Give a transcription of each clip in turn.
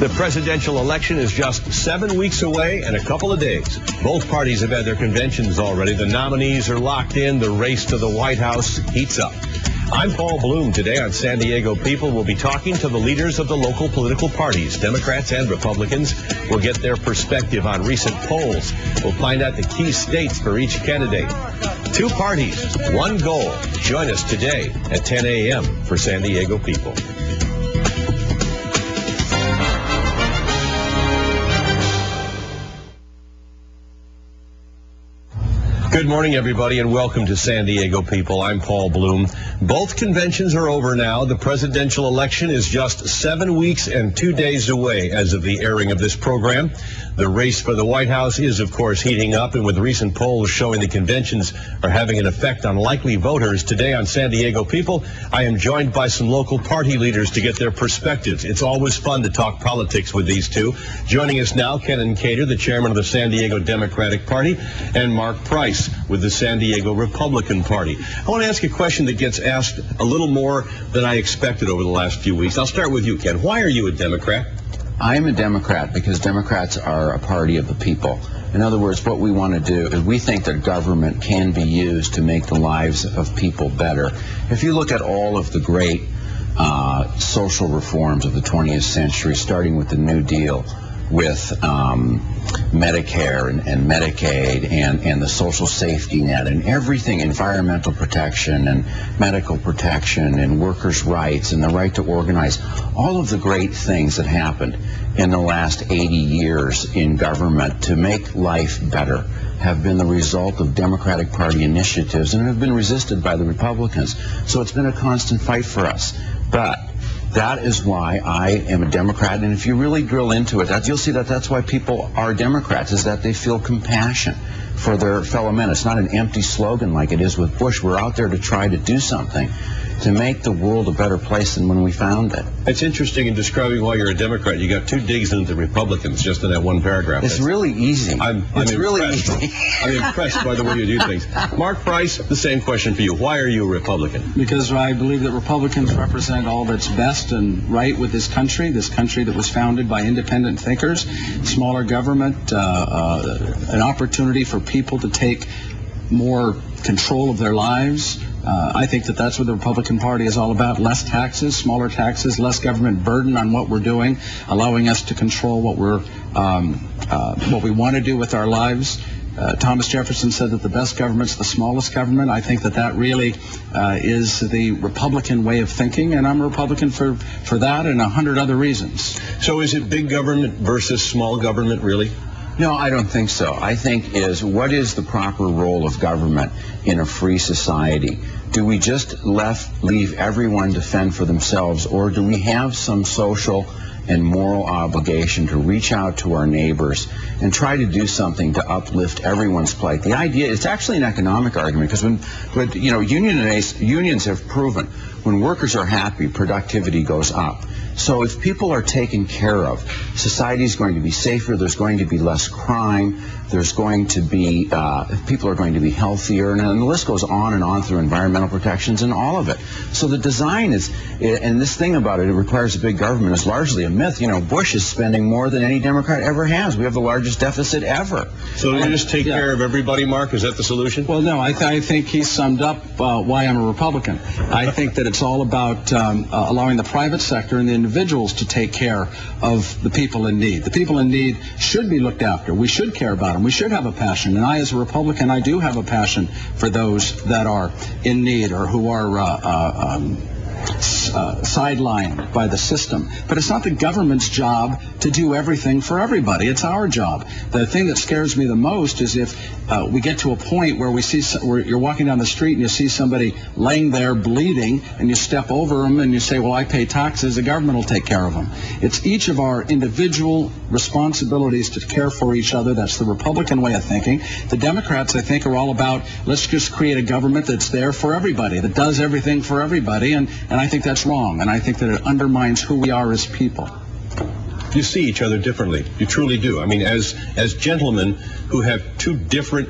The presidential election is just 7 weeks away and a couple of days. Both parties have had their conventions already. The nominees are locked in. The race to the White House heats up. I'm Paul Bloom. Today on San Diego People, we'll be talking to the leaders of the local political parties. Democrats and Republicans will get their perspective on recent polls. We'll find out the key states for each candidate. Two parties, one goal. Join us today at 10 a.m. for San Diego People. Good morning, everybody, and welcome to San Diego People. I'm Paul Bloom. Both conventions are over now. The presidential election is just 7 weeks and 2 days away as of the airing of this program. The race for the White House is, of course, heating up, and with recent polls showing the conventions are having an effect on likely voters, today on San Diego People, I am joined by some local party leaders to get their perspectives. It's always fun to talk politics with these two. Joining us now, Kaeder, the chairman of the San Diego Democratic Party, and Mark Price with the San Diego Republican Party. I want to ask a question that gets asked a little more than I expected over the last few weeks. I'll start with you, Ken. Why are you a Democrat? I am a Democrat because Democrats are a party of the people. In other words, what we want to do is we think that government can be used to make the lives of people better. If you look at all of the great social reforms of the 20th century, starting with the New Deal, with Medicare and Medicaid and the social safety net and everything, environmental protection and medical protection and workers' rights and the right to organize, all of the great things that happened in the last 80 years in government to make life better have been the result of Democratic Party initiatives and have been resisted by the Republicans. So it's been a constant fight for us. But that is why I am a Democrat, and if you really drill into it, you'll see that that's why people are Democrats, is that they feel compassion for their fellow men. It's not an empty slogan like it is with Bush. We're out there to try to do something to make the world a better place than when we found it. It's interesting in describing why you're a Democrat. You got two digs into Republicans just in that one paragraph. It's really easy. It's really easy. I'm impressed by the way you do things. Mark Price, the same question for you. Why are you a Republican? Because I believe that Republicans represent all that's best and right with this country that was founded by independent thinkers, smaller government, an opportunity for people to take more control of their lives. I think that that's what the Republican Party is all about. Less taxes, smaller taxes, less government burden on what we're doing, allowing us to control what we want to do with our lives. Thomas Jefferson said that the best government's the smallest government. I think that that really is the Republican way of thinking, and I'm a Republican for that and 100 other reasons. So is it big government versus small government, really? No, I don't think so. I think what is the proper role of government in a free society? Do we just leave everyone to fend for themselves, or do we have some social and moral obligation to reach out to our neighbors and try to do something to uplift everyone's plight? The idea, it's actually an economic argument, because unions have proven when workers are happy, productivity goes up. So if people are taken care of, society is going to be safer, there's going to be less crime, there's going to be, people are going to be healthier, and the list goes on and on through environmental protections and all of it. So the design is, and this thing about it requires a big government, is largely a myth. You know, Bush is spending more than any Democrat ever has. We have the largest deficit ever. So do we just take care of everybody, Mark? Is that the solution? Well, no, I think he summed up why I'm a Republican. I think that it's all about allowing the private sector and the individuals to take care of the people in need. The people in need should be looked after. We should care about them. We should have a passion. And I, as a Republican, I do have a passion for those that are in need or who are sidelined by the system. But it's not the government's job to do everything for everybody. It's our job. The thing that scares me the most is if we get to a point where where you're walking down the street and you see somebody laying there bleeding and you step over them and you say, well, I pay taxes, the government will take care of them. It's each of our individual responsibilities to care for each other. That's the Republican way of thinking. The Democrats, I think, are all about, let's just create a government that's there for everybody, that does everything for everybody, and I think that's wrong, and I think that it undermines who we are as people. You see each other differently. You truly do. I mean, as gentlemen who have two different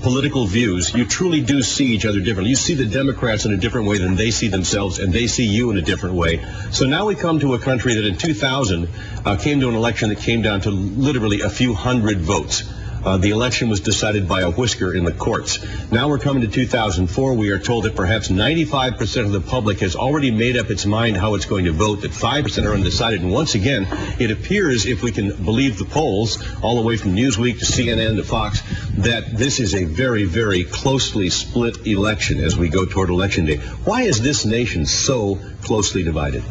political views, you truly do see each other differently. You see the Democrats in a different way than they see themselves, and they see you in a different way. So now we come to a country that in 2000 came to an election that came down to literally a few hundred votes. The election was decided by a whisker in the courts. Now we're coming to 2004. We are told that perhaps 95% of the public has already made up its mind how it's going to vote, that 5% are undecided. And once again, it appears, if we can believe the polls, all the way from Newsweek to CNN to Fox, that this is a very, very closely split election as we go toward Election Day. Why is this nation so closely divided?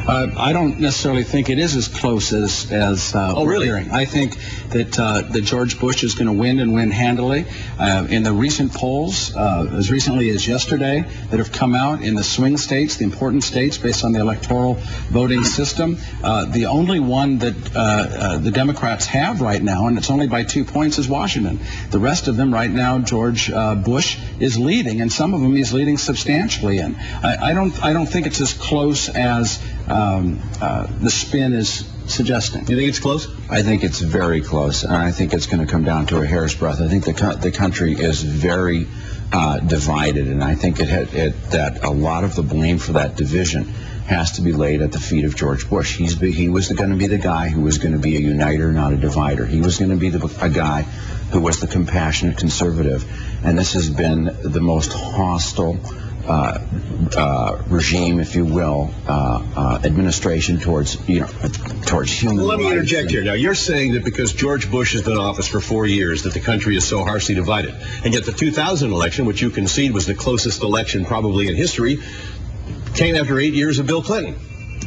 I don't necessarily think it is as close as we're hearing. I think that George Bush is going to win and win handily. In the recent polls, as recently as yesterday, that have come out in the swing states, the important states based on the electoral voting system, the only one that the Democrats have right now, and it's only by 2 points, is Washington. The rest of them right now, George Bush is leading, and some of them he's leading substantially in. I don't think it's as close as the spin is suggesting. You think it's close? I think it's very close, and I think it's going to come down to a hair's breadth. I think the country is very divided, and I think that a lot of the blame for that division has to be laid at the feet of George Bush. He was going to be the guy who was going to be a uniter, not a divider. He was going to be a guy who was the compassionate conservative, and this has been the most hostile regime, if you will, administration towards human rights. Let me interject here. Now, you're saying that because George Bush has been in office for 4 years that the country is so harshly divided. And yet the 2000 election, which you concede was the closest election probably in history, came after 8 years of Bill Clinton.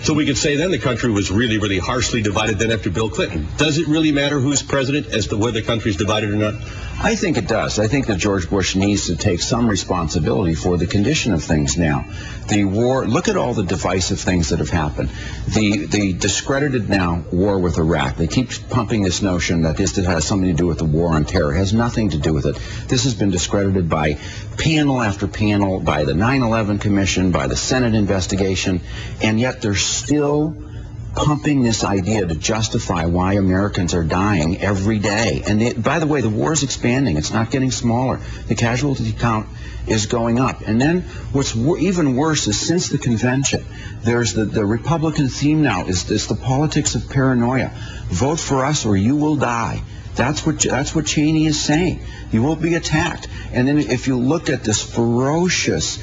So we could say then the country was really, really harshly divided then after Bill Clinton. Does it really matter who's president as to whether the country's divided or not? I think it does. I think that George Bush needs to take some responsibility for the condition of things now. The war, look at all the divisive things that have happened. The discredited now war with Iraq. They keep pumping this notion that this has something to do with the war on terror. It has nothing to do with it. This has been discredited by panel after panel, by the 9/11 Commission, by the Senate investigation, and yet they're still pumping this idea to justify why Americans are dying every day. And by the way, the war is expanding. It's not getting smaller. The casualty count is going up. And then what's even worse is since the convention, there's the Republican theme now is the politics of paranoia. Vote for us or you will die. That's what Cheney is saying. You will be attacked. And then if you look at this ferocious,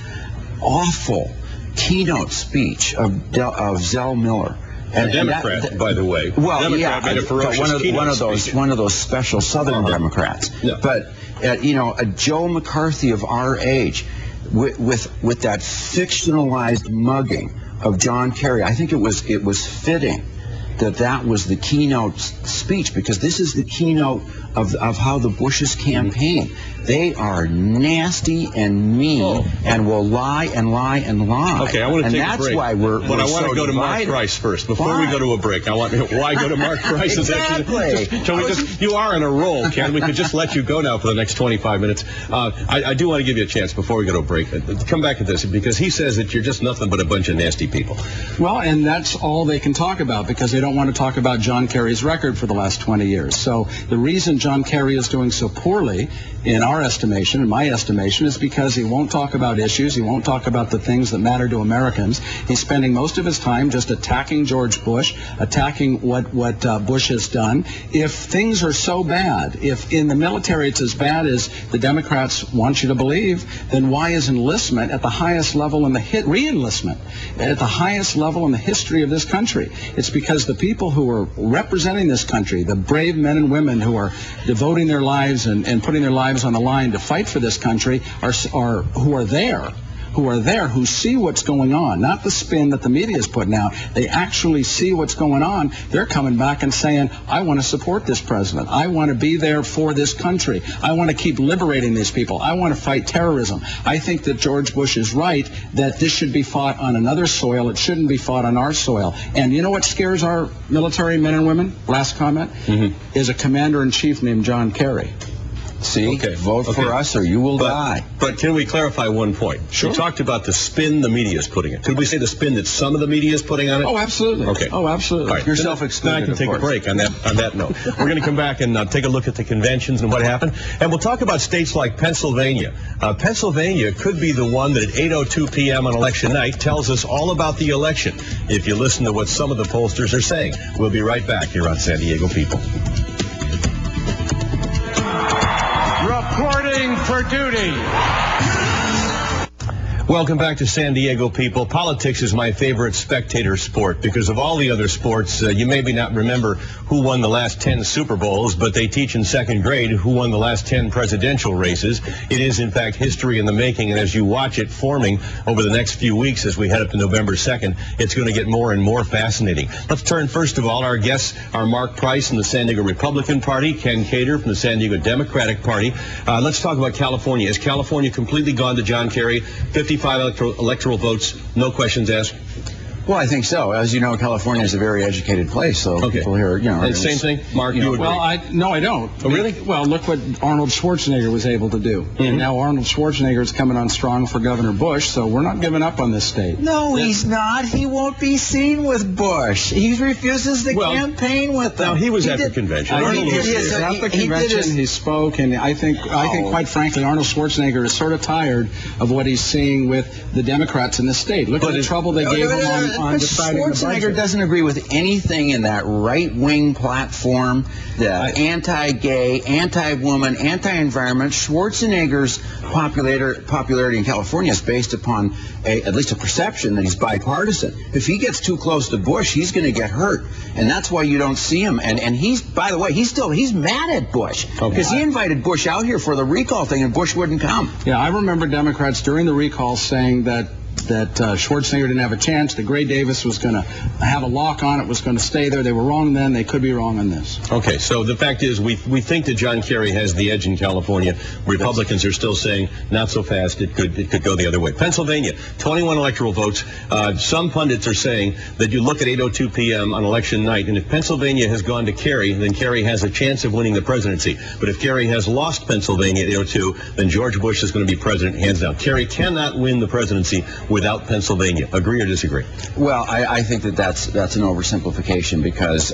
awful keynote speech of Zell Miller, a Democrat, by the way. Well, Democrat made a ferocious one of those special Southern Democrats. Yeah. But a Joe McCarthy of our age, with that fictionalized mugging of John Kerry, I think it was fitting that was the keynote speech, because this is the keynote of how the Bushes campaign. They are nasty and mean and will lie and lie and lie. Okay, I want to take a break. And that's why we're But I want to go to Mark Price first. Before we go to a break, I want why go to Mark Price? Exactly. You are on a roll, Ken. We could just let you go now for the next 25 minutes. I do want to give you a chance before we go to a break. Come back at this, because he says that you're just nothing but a bunch of nasty people. Well, and that's all they can talk about, because they don't want to talk about John Kerry's record for the last 20 years. So the reason John Kerry is doing so poorly, in our estimation, in my estimation, is because he won't talk about issues. He won't talk about the things that matter to Americans. He's spending most of his time just attacking George Bush, attacking what Bush has done. If things are so bad, if in the military it's as bad as the Democrats want you to believe, then why is enlistment at the highest level in the re-enlistment at the highest level in the history of this country? It's because the people who are representing this country, the brave men and women who are devoting their lives and putting their lives on the line to fight for this country, who are there, who see what's going on, not the spin that the media is putting out. They actually see what's going on. They're coming back and saying, I want to support this president. I want to be there for this country. I want to keep liberating these people. I want to fight terrorism. I think that George Bush is right, that this should be fought on another soil. It shouldn't be fought on our soil. And you know what scares our military men and women? Last comment, is a commander-in-chief named John Kerry. See, Okay. vote for us or you will die. But can we clarify one point? Sure. We talked about the spin the media is putting it. Could we say the spin that some of the media is putting on it? Oh, absolutely. Okay. Oh, absolutely. All right. You're Then self-excluded, I can of take a course. break on that note. We're going to come back and take a look at the conventions and what happened. And we'll talk about states like Pennsylvania. Pennsylvania could be the one that at 8:02 p.m. on election night tells us all about the election, if you listen to what some of the pollsters are saying. We'll be right back here on San Diego People. Reporting for duty. Welcome back to San Diego People. Politics is my favorite spectator sport because of all the other sports. You maybe not remember who won the last 10 Super Bowls, but they teach in second grade who won the last 10 presidential races. It is, in fact, history in the making, and as you watch it forming over the next few weeks as we head up to November 2nd, it's going to get more and more fascinating. Let's turn, first of all, our guests are Mark Price from the San Diego Republican Party, Ken Kaeder from the San Diego Democratic Party. Let's talk about California. Is California completely gone to John Kerry? 55 electoral votes, no questions asked. Well, I think so. As you know, California is a very educated place, so people here, And same thing, Mark, you agree? Well, I don't. Oh, really? Well, look what Arnold Schwarzenegger was able to do. And now Arnold Schwarzenegger is coming on strong for Governor Bush, so we're not giving up on this state. No, he's not. He won't be seen with Bush. He refuses to campaign with them. Now, he was at the convention. Arnold was He was there. at the convention, he spoke, and I think quite frankly, Arnold Schwarzenegger is sort of tired of what he's seeing with the Democrats in the state. Look at the trouble they gave him on deciding the budget. Schwarzenegger doesn't agree with anything in that right-wing platform, the anti-gay, anti-woman, anti-environment. Schwarzenegger's popularity in California is based upon at least a perception that he's bipartisan. If he gets too close to Bush, he's going to get hurt, and that's why you don't see him. And he's, by the way, he's mad at Bush because he invited Bush out here for the recall thing, and Bush wouldn't come. Yeah, I remember Democrats during the recall saying that Schwarzenegger didn't have a chance, that Gray Davis was going to have a lock on it, was going to stay there. They were wrong then. They could be wrong on this. Okay, so the fact is we think that John Kerry has the edge in California. Republicans are still saying not so fast. It could go the other way. Pennsylvania, 21 electoral votes. Some pundits are saying that you look at 8:02 p.m. on election night, and if Pennsylvania has gone to Kerry, then Kerry has a chance of winning the presidency. But if Kerry has lost Pennsylvania at 8:02, then George Bush is going to be president hands down. Kerry cannot win the presidency without Pennsylvania. Agree or disagree? Well, I think that's an oversimplification because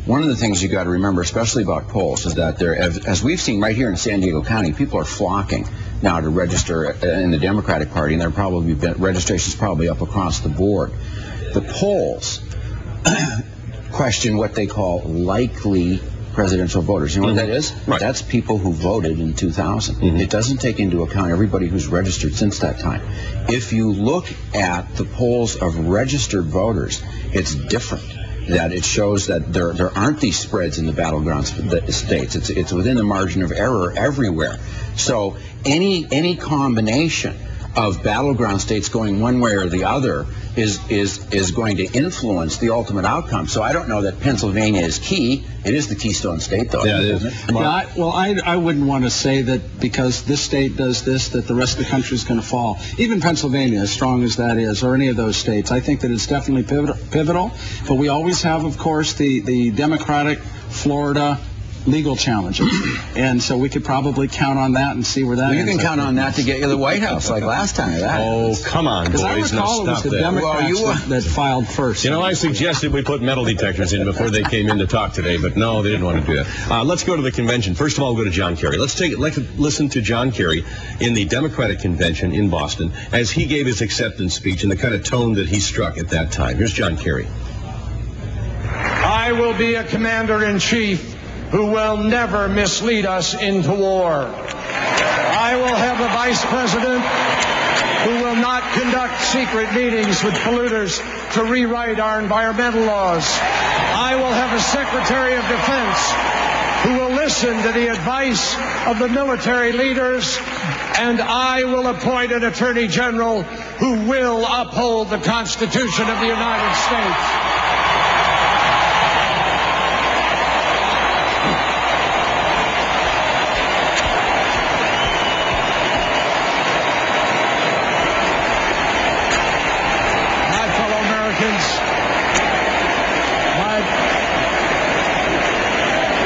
one of the things you got to remember, especially about polls, is that as we've seen right here in San Diego County, people are flocking now to register in the Democratic Party, and there probably registrations probably up across the board. The polls question what they call likely presidential voters. You know what that is? Right. That's people who voted in 2000. It doesn't take into account everybody who's registered since that time. If you look at the polls of registered voters, it's different. That it shows that there aren't these spreads in the battleground states. It's within the margin of error everywhere. So any combination of battleground states going one way or the other is going to influence the ultimate outcome. So I don't know that Pennsylvania is key. It is the Keystone State, though. Yeah, it is. I wouldn't want to say that because this state does this, that the rest of the country is going to fall. Even Pennsylvania, as strong as that is, or any of those states, I think that it's definitely pivotal. But we always have, of course, the Democratic Florida legal challenges, and so we could probably count on that and see where that. Well, you can count on that to get you the White House, like last time. Oh, come on, boys! Because I recall it was the Democrats that filed first. You know, I suggested we put metal detectors in before they came in to talk today, but no, they didn't want to do that. Let's go to the convention. First of all, we'll go to John Kerry. Let's listen to John Kerry in the Democratic convention in Boston as he gave his acceptance speech and the kind of tone that he struck at that time. Here's John Kerry. I will be a commander-in-chief who will never mislead us into war. I will have a vice president who will not conduct secret meetings with polluters to rewrite our environmental laws. I will have a secretary of defense who will listen to the advice of the military leaders, and I will appoint an attorney general who will uphold the Constitution of the United States.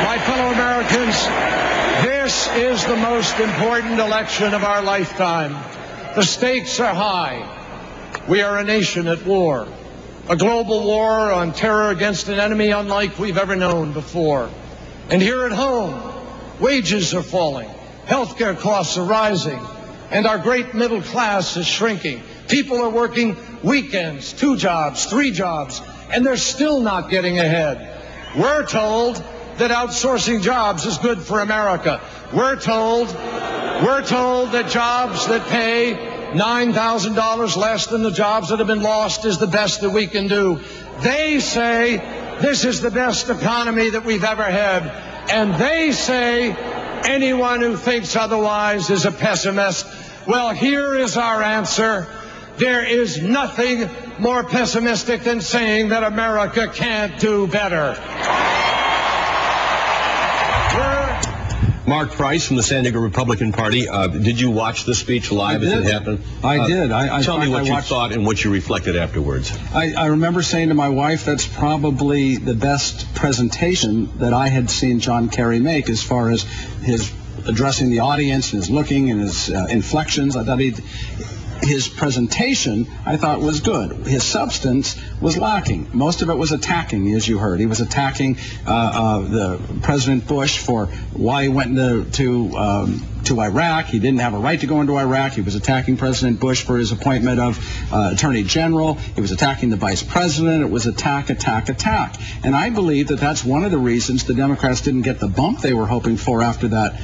My fellow Americans, This is the most important election of our lifetime. The stakes are high. We are a nation at war, a global war on terror against an enemy unlike we've ever known before. And here at home, wages are falling, healthcare costs are rising, and our great middle class is shrinking. People are working weekends, 2 jobs, 3 jobs, and they're still not getting ahead. We're told that outsourcing jobs is good for America. We're told that jobs that pay $9,000 less than the jobs that have been lost is the best that we can do. They say this is the best economy that we've ever had. And they say anyone who thinks otherwise is a pessimist. Well, here is our answer. There is nothing more pessimistic than saying that America can't do better. Mark Price from the San Diego Republican Party. Did you watch the speech live as it happened? I did. Tell me what you thought and what you reflected afterwards. I remember saying to my wife, that's probably the best presentation that I had seen John Kerry make as far as his addressing the audience, his looking and his inflections. I thought his presentation, I thought, was good. His substance was lacking. Most of it was attacking, as you heard. He was attacking the President Bush for why he went to Iraq. He didn't have a right to go into Iraq. He was attacking President Bush for his appointment of Attorney General. He was attacking the Vice President. It was attack, attack, attack. And I believe that that's one of the reasons the Democrats didn't get the bump they were hoping for after that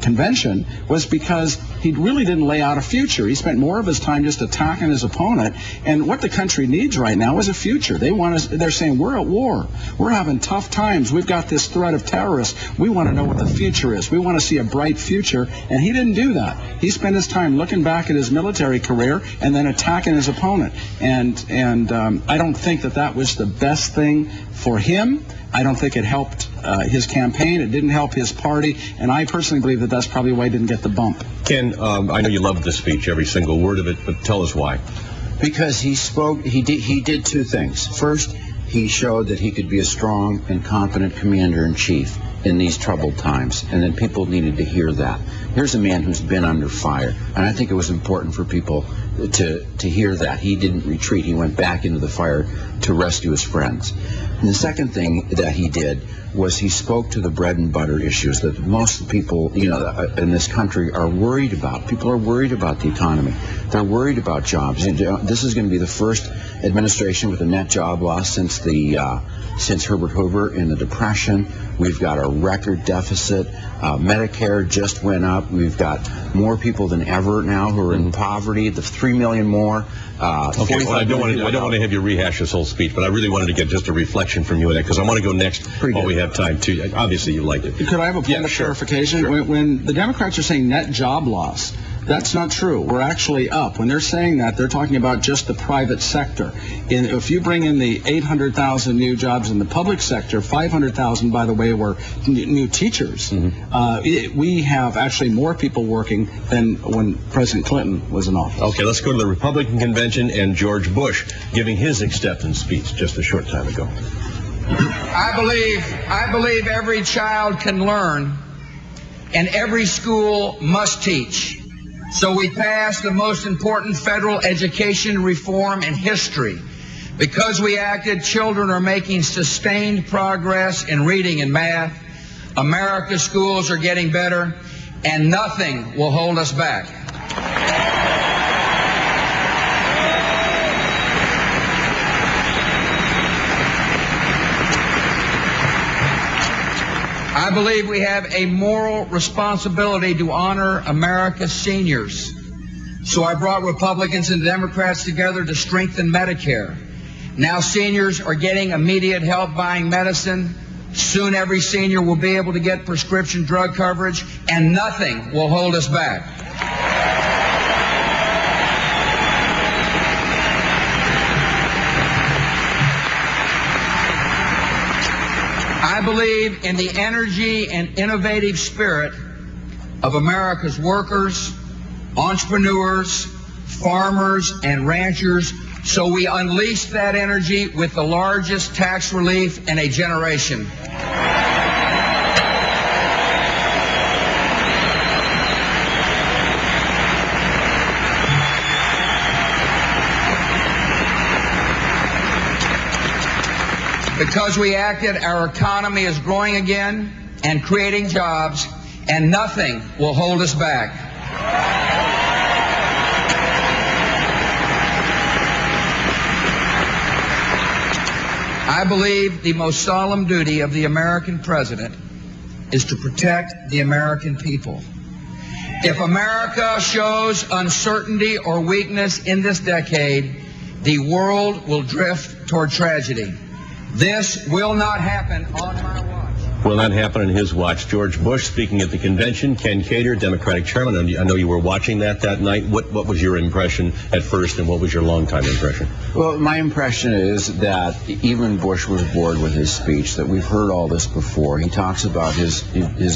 convention, was because he really didn't lay out a future. He spent more of his time just attacking his opponent. And what the country needs right now is a future. They're saying, we're at war. We're having tough times. We've got this threat of terrorists. We want to know what the future is. We want to see a bright future. And he didn't do that. He spent his time looking back at his military career and then attacking his opponent. And I don't think that was the best thing for him. I don't think it helped his campaign. It didn't help his party. And I personally believe that that's probably why he didn't get the bump. Ken, I know you loved the speech, every single word of it, but tell us why. Because he did 2 things. First, he showed that he could be a strong and competent commander-in-chief in these troubled times, and then people needed to hear that. Here's a man who's been under fire, and I think it was important for people to hear that. He didn't retreat. He went back into the fire to rescue his friends. And the second thing that he did was he spoke to the bread and butter issues that most people, in this country are worried about. People are worried about the economy. They're worried about jobs. This is going to be the first administration with a net job loss since Herbert Hoover in the Depression. We've got a record deficit. Medicare just went up. We've got more people than ever now who are in poverty. The 3 million more. Okay, well, I don't want to have you rehash this whole speech, but I really wanted to get just a reflection from you on that, because I want to go next while we have time too. Obviously, you liked it. Could I have a point of clarification? Sure. When the Democrats are saying net job loss, that's not true. We're actually up. When they're saying that, they're talking about just the private sector. If you bring in the 800,000 new jobs in the public sector, 500,000, by the way, were new teachers. Mm-hmm. We have actually more people working than when President Clinton was in office. Okay, let's go to the Republican convention and George Bush giving his acceptance speech just a short time ago. I believe every child can learn, and every school must teach. So we passed the most important federal education reform in history. Because we acted, children are making sustained progress in reading and math. America's schools are getting better, and nothing will hold us back. I believe we have a moral responsibility to honor America's seniors. So I brought Republicans and Democrats together to strengthen Medicare. Now seniors are getting immediate help buying medicine. Soon every senior will be able to get prescription drug coverage, and nothing will hold us back. I believe in the energy and innovative spirit of America's workers, entrepreneurs, farmers, and ranchers, so we unleash that energy with the largest tax relief in a generation. Because we acted, our economy is growing again and creating jobs, and nothing will hold us back. I believe the most solemn duty of the American president is to protect the American people. If America shows uncertainty or weakness in this decade, the world will drift toward tragedy. This will not happen on my watch. Will not happen on his watch. George Bush speaking at the convention. Ken Kaeder, Democratic chairman. I know you were watching that night. What was your impression at first, and what was your longtime impression? Well, my impression is that even Bush was bored with his speech, that we've heard all this before. He talks about his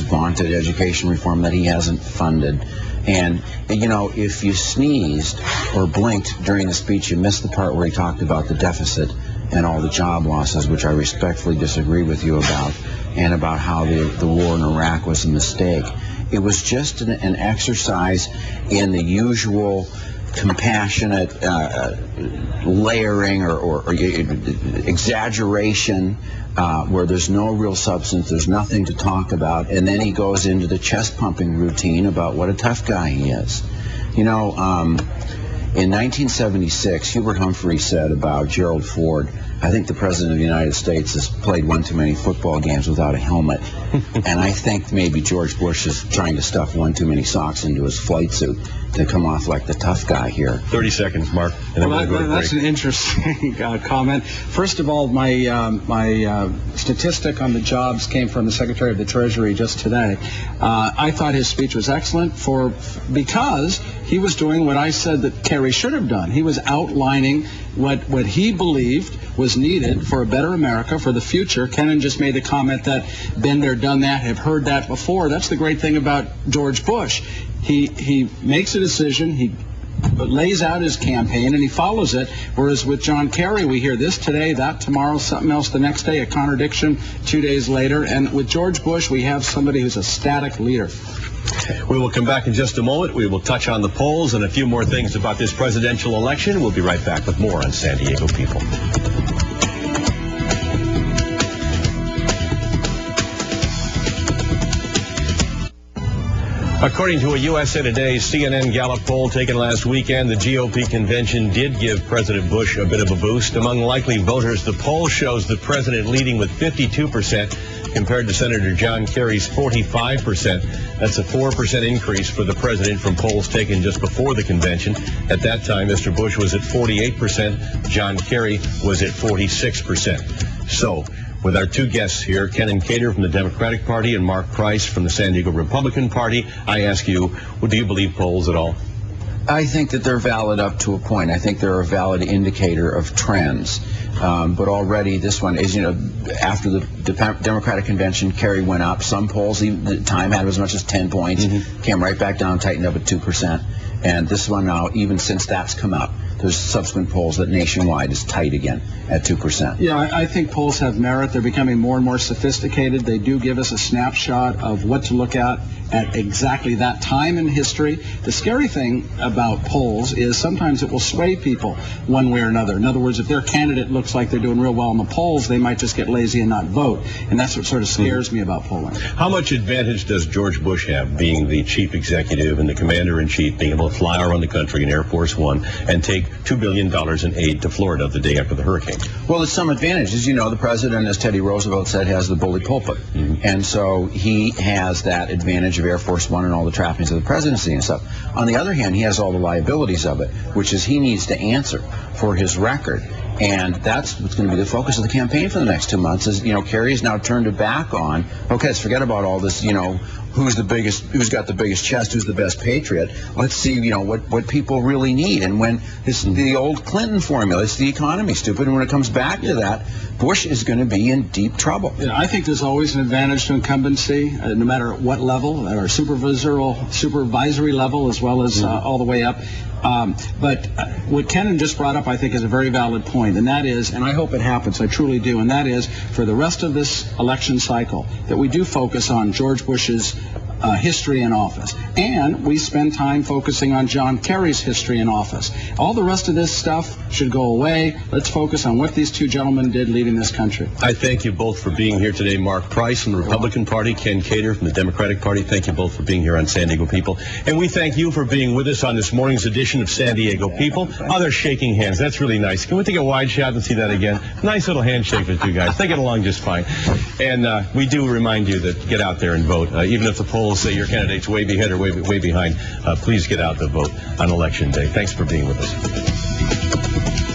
vaunted education reform that he hasn't funded. And, you know, if you sneezed or blinked during the speech, you missed the part where he talked about the deficit and all the job losses, which I respectfully disagree with you about, and about how the war in Iraq was a mistake. It was just an exercise in the usual compassionate layering or exaggeration where there's no real substance, there's nothing to talk about, and then he goes into the chest-pumping routine about what a tough guy he is. You know, in 1976, Hubert Humphrey said about Gerald Ford, I think the President of the United States has played one too many football games without a helmet. And I think maybe George Bush is trying to stuff one too many socks into his flight suit to come off like the tough guy here. 30 seconds, Mark. And then That's an interesting comment. First of all, my statistic on the jobs came from the Secretary of the Treasury just today. I thought his speech was excellent because he was doing what I said that Kerry should have done. He was outlining what he believed was needed for a better America, for the future. Kennan just made the comment that been there, done that, have heard that before. That's the great thing about George Bush. He makes a decision, he lays out his campaign, and he follows it, whereas with John Kerry, we hear this today, that tomorrow, something else the next day, a contradiction 2 days later. And with George Bush, we have somebody who's a static leader. We will come back in just a moment. We will touch on the polls and a few more things about this presidential election. We'll be right back with more on San Diego People. According to a USA Today CNN Gallup poll taken last weekend, the GOP convention did give President Bush a bit of a boost. Among likely voters, the poll shows the president leading with 52% compared to Senator John Kerry's 45%. That's a 4% increase for the president from polls taken just before the convention. At that time, Mr. Bush was at 48%. John Kerry was at 46%. So, with our two guests here, Ken Kaeder from the Democratic Party and Mark Price from the San Diego Republican Party, I ask you, do you believe polls at all? I think that they're valid up to a point. I think they're a valid indicator of trends. But already this one is, you know, after the Democratic convention, Kerry went up. Some polls, even the time had as much as 10 points, came right back down, tightened up at 2%. And this one now, even since that's come out, there's subsequent polls that nationwide is tight again at 2%. Yeah, I think polls have merit. They're becoming more and more sophisticated. They do give us a snapshot of what to look at exactly that time in history. The scary thing about polls is sometimes it will sway people one way or another. In other words, if their candidate looks like they're doing real well in the polls, they might just get lazy and not vote. And that's what sort of scares me about polling. How much advantage does George Bush have, being the chief executive and the commander-in-chief, being able to fly around the country in Air Force One and take $2 billion in aid to Florida the day after the hurricane? Well, it's some advantages. You know, the president, as Teddy Roosevelt said, has the bully pulpit. And so he has that advantage of Air Force One and all the trappings of the presidency and stuff. On the other hand, he has all the liabilities of it, which is he needs to answer for his record. And that's what's going to be the focus of the campaign for the next 2 months is, you know, Kerry has now turned it back on, okay, let's forget about all this, you know, who's got the biggest chest, who's the best patriot. Let's see, you know, what people really need. And when it's the old Clinton formula, it's the economy, stupid. And when it comes back to that, Bush is going to be in deep trouble. Yeah, I think there's always an advantage to incumbency, no matter at what level, or supervisory level, as well as all the way up. But what Kennan just brought up, I think, is a very valid point, and that is, and I hope it happens, I truly do, and that is for the rest of this election cycle, that we do focus on George Bush's history in office. And we spend time focusing on John Kerry's history in office. All the rest of this stuff should go away. Let's focus on what these two gentlemen did leading this country. I thank you both for being here today. Mark Price from the Republican Party, Ken Kaeder from the Democratic Party. Thank you both for being here on San Diego People. And we thank you for being with us on this morning's edition of San Diego People. Oh, they're shaking hands. That's really nice. Can we take a wide shot and see that again? Nice little handshake with you guys. They get along just fine. And we do remind you that get out there and vote. Even if the polls say your candidate's way ahead or way behind, please get out to vote on Election Day. Thanks for being with us.